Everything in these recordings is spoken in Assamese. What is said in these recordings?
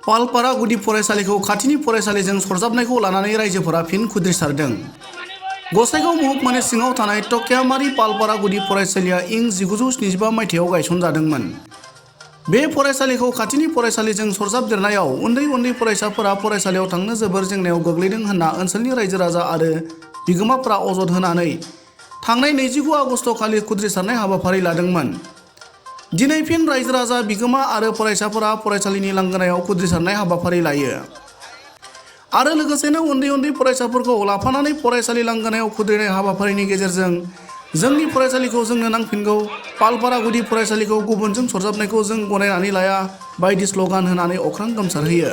पालपारा गुदि फरायसालिखौ खाथिनि फरायसालिजों सरजाबनायखौ लानानै रायजोफोरा फिन खुद्रिसारदों। गसाइगाव महकुमानि सिङाव थानाय टकियामारि पालपारा गुदि फरायसालिया इं 1975 मायथाइयाव गायसनजादोंमोन। बे फरायसालिखौ खाथिनि फरायसालिजों सरजाबदेरनायाव उन्दै फरायसाफोरा फरायसालियाव थांनो जोबोर जेंनायाव गोग्लैदों होनना ओनसोलनि रायजो राजा आरो बिगोमाफोरा अजद होनानै थांनाय 29 आगस्ट खालि खुद्रिसारनाय हाबाफारि लादोंमोन। दिनै फिन रायजो राजा बिगोमा आरो फरायसाफोरा फरायसालिनि लांगोनायाव खुद्रिसारनाय हाबाफारि लायो आरो लोगोसेनो उन्दै फरायसाफोरखौ लाफानानै फरायसालि लांगोनायाव खुद्रिनाय हाबाफारिनि गेजेरजों जोंनि फरायसालिखौ जोंनो नांफिनगौ, पालपारा गुदि फरायसालिखौ गुबुनजों सरजाबनायखौ जों गनायनानै लाया बायदि स्लगान होनानै अख्रां गोमसारहोयो।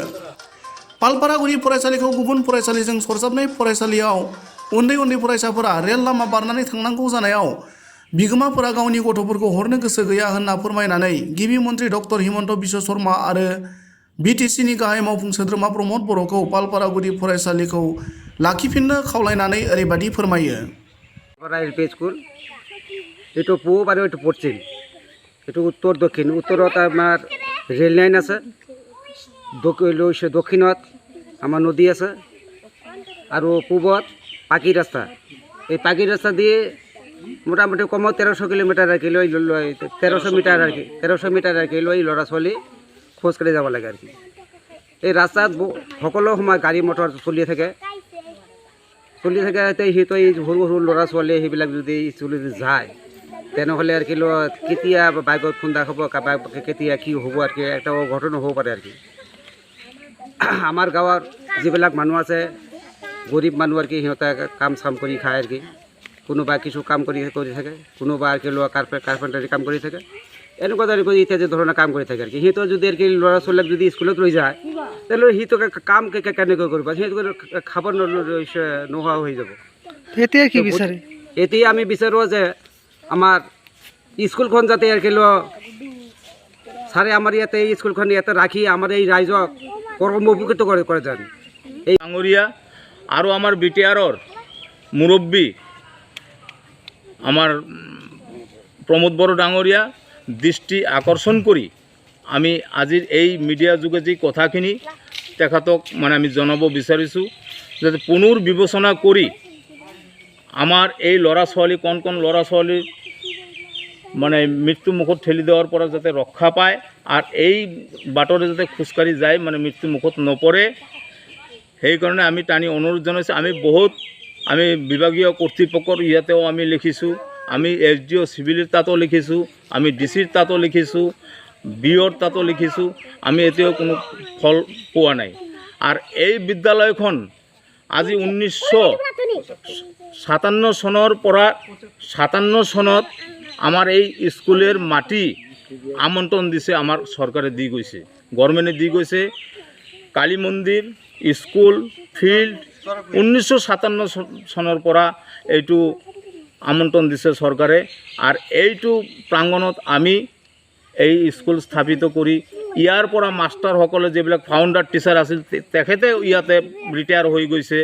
पालपारा गुदि फरायसालिखौ गुबुन फरायसालिजों सरजाबनाय फरायसालियाव उन्दै फरायसाफोरा रेल लामा बारनानै थांनांगौ जानायाव बिगोमाफोरा गावनि गथ'फोरखौ हरनो गोसो गैया होनना फोरमायनानै गिबि मन्त्रि डक्टर हिमन्त बिश्व शर्मा आरो बिटिसिनि गाहाय मावफुं सोद्रोमा प्रमद बर'खौ पालपारा गुदि फरायसालिखौ लाखिफिननो खावलायनानै ओरैबायदि फोरमायो। এলপি স্কুল এইটো পূব আৰু এইটো পশ্চিম, এইটো উত্তৰ দক্ষিণ। উত্তৰত আমাৰ ৰেল লাইন আছে, দক্ষিণত আমাৰ নদী আছে আৰু পূবত পাকি ৰাস্তা। এই পাকি ৰাস্তা দিয়ে মোটামুটি কমেও 1300 কিলোমিটাৰ আৰ কি লৈ 1300 মিটাৰ আৰ কি লৈ ল'ৰা ছোৱালী খোজকাঢ়ি যাব লাগে আৰ কি। এই ৰাস্তাত সকলো সময় গাড়ী মটৰ চলি থাকে সিহঁতে সৰু ল'ৰা ছোৱালী সেইবিলাক যদি স্কুলত যায় তেনেহ'লে আর কি কেতিয়া বাইকত খুন্দা হ'ব, কেতিয়া কি হ'ব আর কি একটা অঘটন হ'ব পাৰে আৰ কি। আমাৰ গাঁৱৰ যিবিলাক মানুহ আছে গৰীব মানুহ আৰ কি, সিহঁতে কাম চাম কৰি খায় আৰ কি। কোনোবা কিছু কাম কৰি থাকে, কোনোবা আৰ কি কাৰ্পেণ্টাৰী কাম কৰি থাকে, এনেকুৱা ইত্যাদি ধৰণৰ কাম কৰি থাকে আৰ কি। সিহঁতৰ যদি আৰ কি ল'ৰা ছোৱালীক যদি স্কুলত লৈ যায় তেনেহ'লে সিহঁতকে কাম কেনেকৈ কৰিব, সিহঁতক খাব নোহোৱা হৈ যাব। এতিয়া কি বিচাৰে? এতিয়া আমি বিচাৰোঁ যে আমাৰ স্কুলখন যাতে আৰ কি ছাৰে আমাৰ ইয়াতে স্কুলখন ইয়াতে ৰাখি আমাৰ এই ৰাইজক কৰ্মোপকৃত কৰে যেন। এই ডাঙৰীয়া আৰু আমাৰ বিটিআৰৰ মুৰব্বী আমাৰ প্ৰমোদ বড়ো ডাঙৰীয়া দৃষ্টি আকৰ্ষণ কৰি আমি আজিৰ এই মিডিয়া যোগে যি কথাখিনি তেখেতক মানে আমি জনাব বিচাৰিছোঁ, যাতে পুনৰ বিবেচনা কৰি আমাৰ এই ল'ৰা ছোৱালী কণ ল'ৰা ছোৱালীৰ মানে মৃত্যু মুখত ঠেলি দেওয়াৰ পৰা যাতে ৰক্ষা পায় আৰ এই বাটৰে যাতে খোজকাঢ়ি যায় মানে মৃত্যু মুখত নপৰে, সেইকাৰণে আমি টানি অনুৰোধ জনাইছোঁ। আমি বিভাগীয় কৰ্তৃপক্ষৰ ইয়াতেও আমি লিখিছোঁ, আমি SDO চিভিলৰ তাতো লিখিছোঁ, আমি DCৰ তাতো লিখিছোঁ, BOৰ তাতো লিখিছোঁ, আমি এতিয়াও কোনো ফল পোৱা নাই। আৰ এই বিদ্যালয়খন আজি 1957 চনৰ পৰা 57 চনত আমার এই স্কুলের মাটি আমন্ত্রণ দিছে, আমার সরকারে দি গৈছে, গভর্নমেন্টে দি গৈছে। কালী মন্দির, স্কুল, ফিল্ড 1957 চনৰ পৰা এইটো আমন্ত্ৰণ দিছে সৰকাৰে। আৰ এইটো প্ৰাংগণত আমি এই স্কুল স্থাপিত কৰি ইয়াৰ পৰা মাষ্টাৰসকলে যিবিলাক ফাউণ্ডাৰ টিচাৰ আছিল তেখেতে ইয়াতে ৰিটায়াৰ হৈ গৈছে।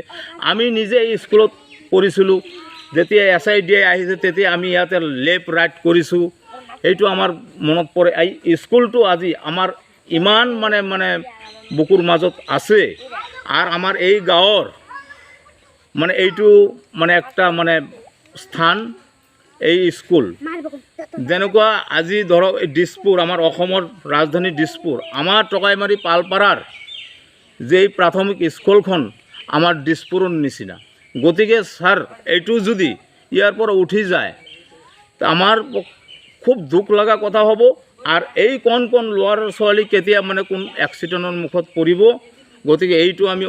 আমি নিজে এই স্কুলত পঢ়িছিলোঁ, যেতিয়া SIDI আহিছে তেতিয়া আমি ইয়াতে লেফ্ট ৰাইট কৰিছোঁ। এইটো আমাৰ মনত পৰে। এই স্কুলটো আজি আমাৰ ইমান মানে বুকুৰ মাজত আছে আৰ আমাৰ এই গাঁৱৰ মানে এইটো মানে একটা মানে স্থান এই স্কুল। যেনেকুৱা আজি ধৰক দিছপুৰ, আমাৰ অসমৰ ৰাজধানী দিছপুৰ, আমাৰ টকাইমাৰী পালপাৰাৰ যে প্ৰাথমিক স্কুলখন আমাৰ দিছপুৰৰ নিচিনা। গতিকে স্যাৰ এইটো যদি ইয়াৰ পৰা উঠি যায় আমাৰ খুব দুখ লগা কথা হ'ব। আৰ এই কণ ল'ৰা ছোৱালী কেতিয়া মানে কোন এক্সিডেণ্টৰ মুখত পৰিব, গতিকে এইটো আমি